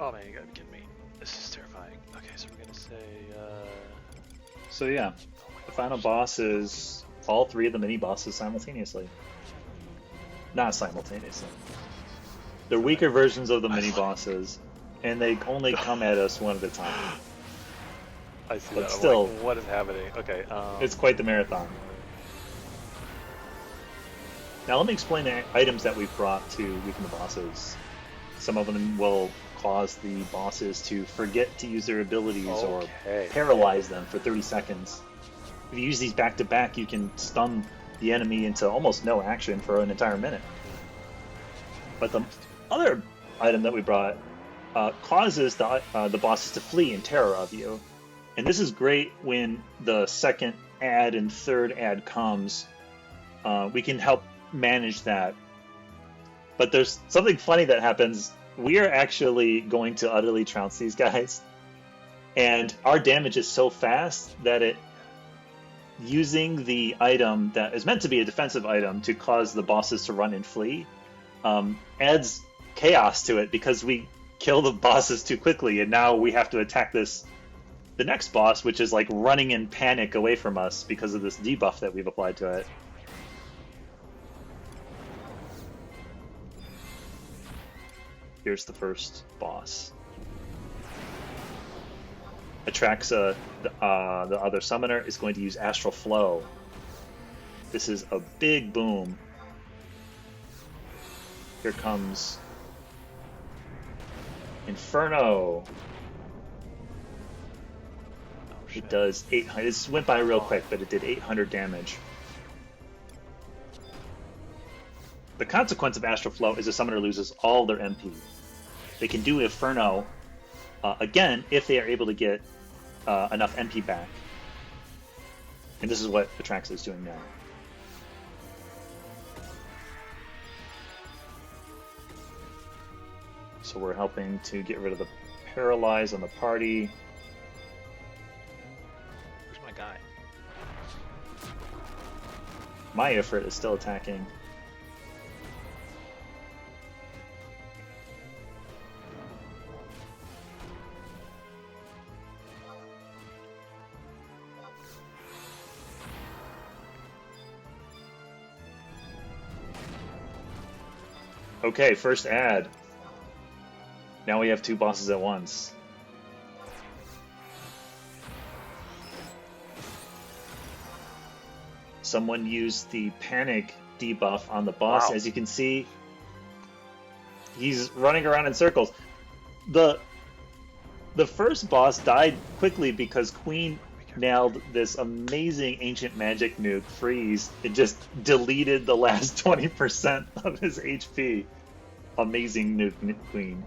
Oh man, you gotta be kidding me. This is terrifying. Okay, so we're gonna say, So yeah, the final boss is all three of the mini bosses simultaneously. Not simultaneously. They're weaker versions of the mini bosses, and they only come at us one at a time. I see But that. still, Like, what is happening? Okay, it's quite the marathon. Now let me explain the items that we've brought to weaken the bosses. Some of them will cause the bosses to forget to use their abilities or paralyze them for 30 seconds. If you use these back to back, you can stun the enemy into almost no action for an entire minute. But the other item that we brought causes the bosses to flee in terror of you. And this is great when the second ad and third ad comes. We can help manage that. But there's something funny that happens. We are actually going to utterly trounce these guys. And our damage is so fast that using the item that is meant to be a defensive item to cause the bosses to run and flee adds chaos to it because we kill the bosses too quickly, and now we have to attack the next boss, which is like running in panic away from us because of this debuff that we've applied to it. Here's the first boss. Atraxa, the other summoner, is going to use Astral Flow. This is a big boom. Here comes Inferno. It does 800. This went by real quick, but it did 800 damage. The consequence of Astral Flow is the summoner loses all their MP. They can do Inferno again if they are able to get enough MP back. And this is what Atraxa is doing now. So we're helping to get rid of the paralyze on the party. Where's my guy? My Ifrit is still attacking. Okay, first ad. Now we have 2 bosses at once. Someone used the panic debuff on the boss. Wow. As you can see, he's running around in circles. The first boss died quickly because Queen nailed this amazing ancient magic nuke, Freeze. It just deleted the last 20% of his HP. Amazing nuke, Queen.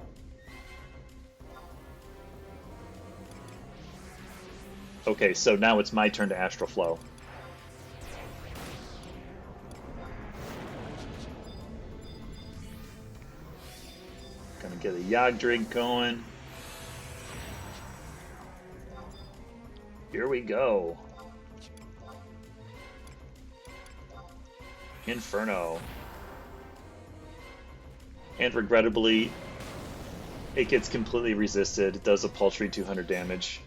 Okay, so now it's my turn to Astral Flow. Gonna get a Yogg drink going. Here we go. Inferno. And regrettably, it gets completely resisted. It does a paltry 200 damage.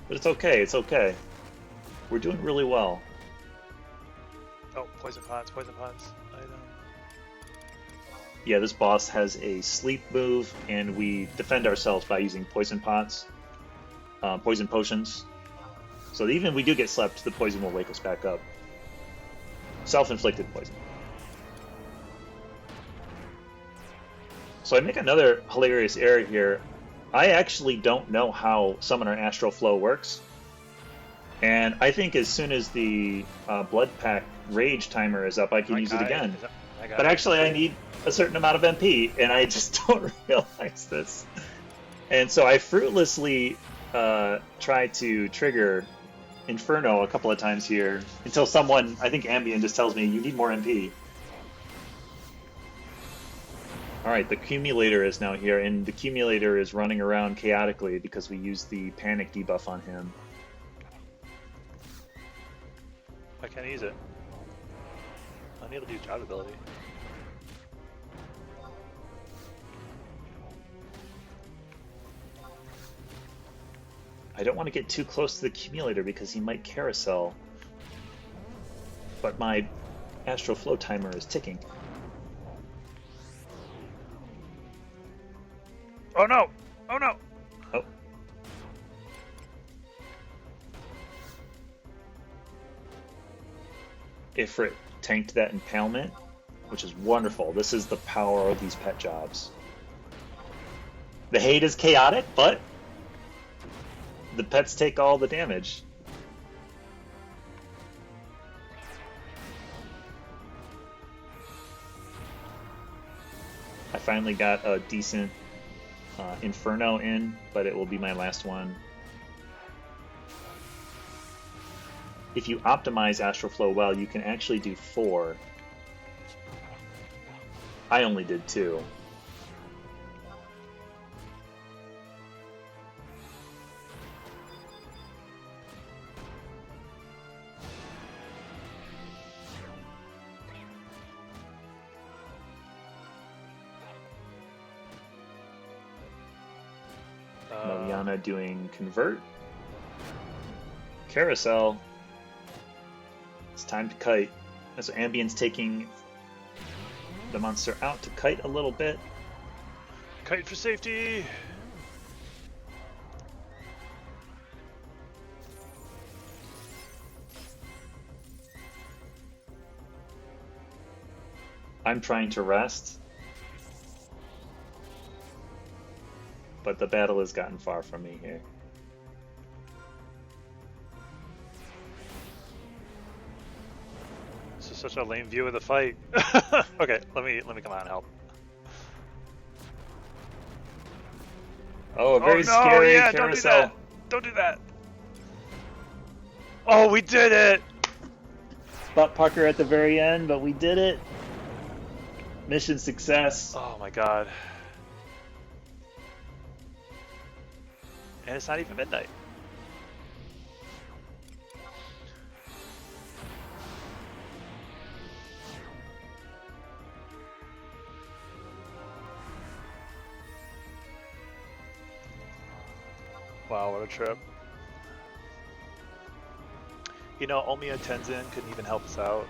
But it's okay, it's okay. We're doing really well. Oh, poison pods, item. Yeah, this boss has a sleep move, and we defend ourselves by using poison pots, poison potions. So even if we do get slept, the poison will wake us back up. Self-inflicted poison. So I make another hilarious error here. I actually don't know how Summoner Astral Flow works. And I think as soon as the Blood Pack Rage timer is up, I can use it again. But actually I need a certain amount of MP, and I just don't realize this. And so I fruitlessly try to trigger Inferno a couple of times here, until someone, I think Ambien, just tells me, you need more MP. Alright, the Accumulator is now here, and the Accumulator is running around chaotically because we used the Panic debuff on him. I can't use it. I need to do Drought ability. I don't want to get too close to the Accumulator because he might carousel. But my Astral Flow timer is ticking. Oh no! Oh no! Oh. Ifrit tanked that impalement, which is wonderful. This is the power of these pet jobs. The hate is chaotic, but the pets take all the damage. I finally got a decent Inferno in, but it will be my last one. If you optimize Astral Flow well, you can actually do 4. I only did 2. Mariana doing Convert. Carousel. It's time to kite. So Ambient's taking the monster out to kite a little bit. Kite for safety! I'm trying to rest, but the battle has gotten far from me here. This is such a lame view of the fight. Okay, let me come out and help. Oh, a very scary carousel. Don't do that. Oh, we did it! Butt pucker at the very end, but we did it. Mission success. Oh my god. And it's not even midnight. Wow, what a trip. You know, Omiya Tenzin couldn't even help us out.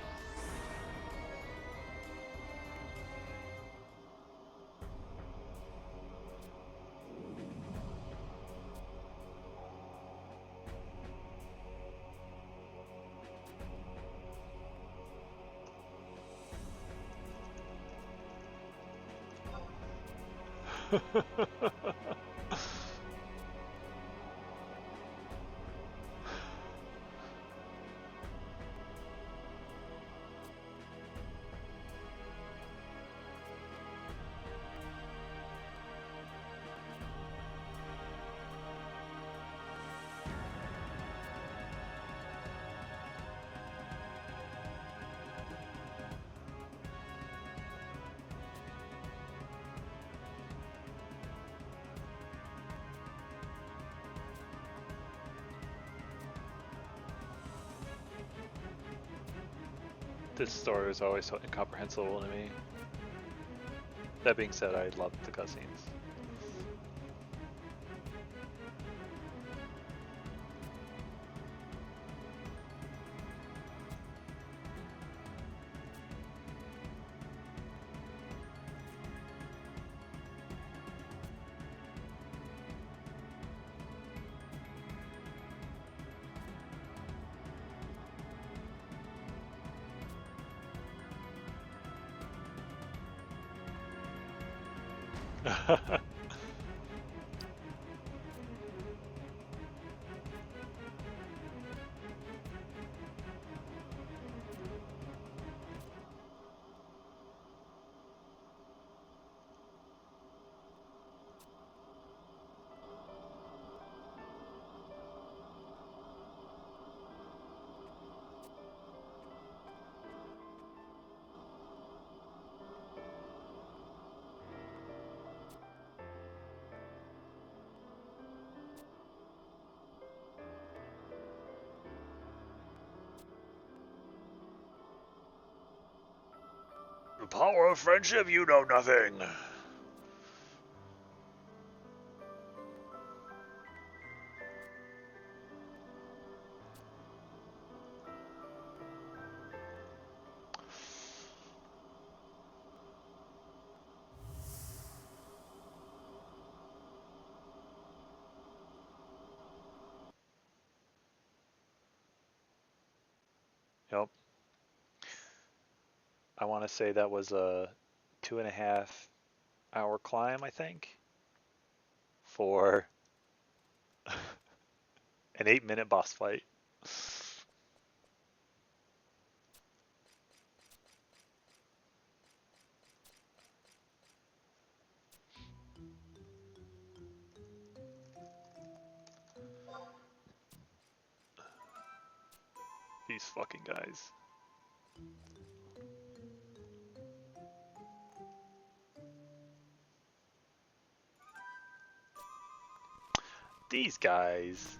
This story was always so incomprehensible to me. That being said, I loved the cutscenes. The power of friendship, you know nothing. Yep. I want to say that was a 2.5-hour climb, I think, for an 8-minute boss fight. These fucking guys. These guys.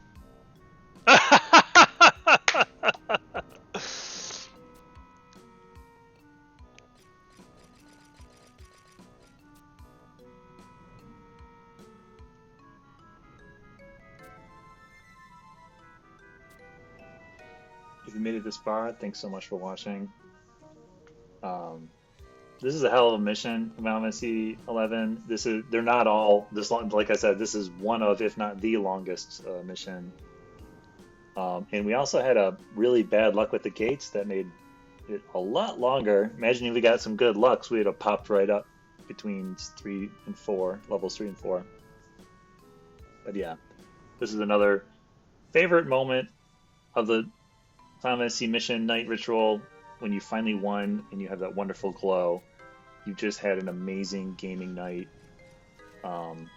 If you made it this far, thanks so much for watching. This is a hell of a mission, Final Fantasy 11. They're not all this long. Like I said, this is one of, if not the longest mission. And we also had a really bad luck with the gates that made it a lot longer. Imagine if we got some good lucks, we'd have popped right up between 3 and 4, levels 3 and 4. But yeah, this is another favorite moment of the Final Fantasy mission night ritual when you finally won and you have that wonderful glow. You just had an amazing gaming night, and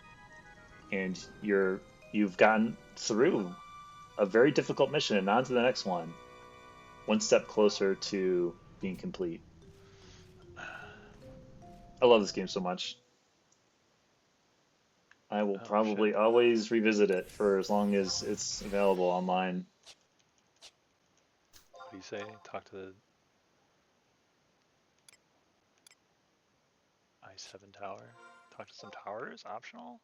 you've gotten through a very difficult mission and on to the next one step closer to being complete. I love this game so much. I will probably always revisit it for as long as it's available online. What do you say? Talk to the I7 tower. Talk to some towers? Optional?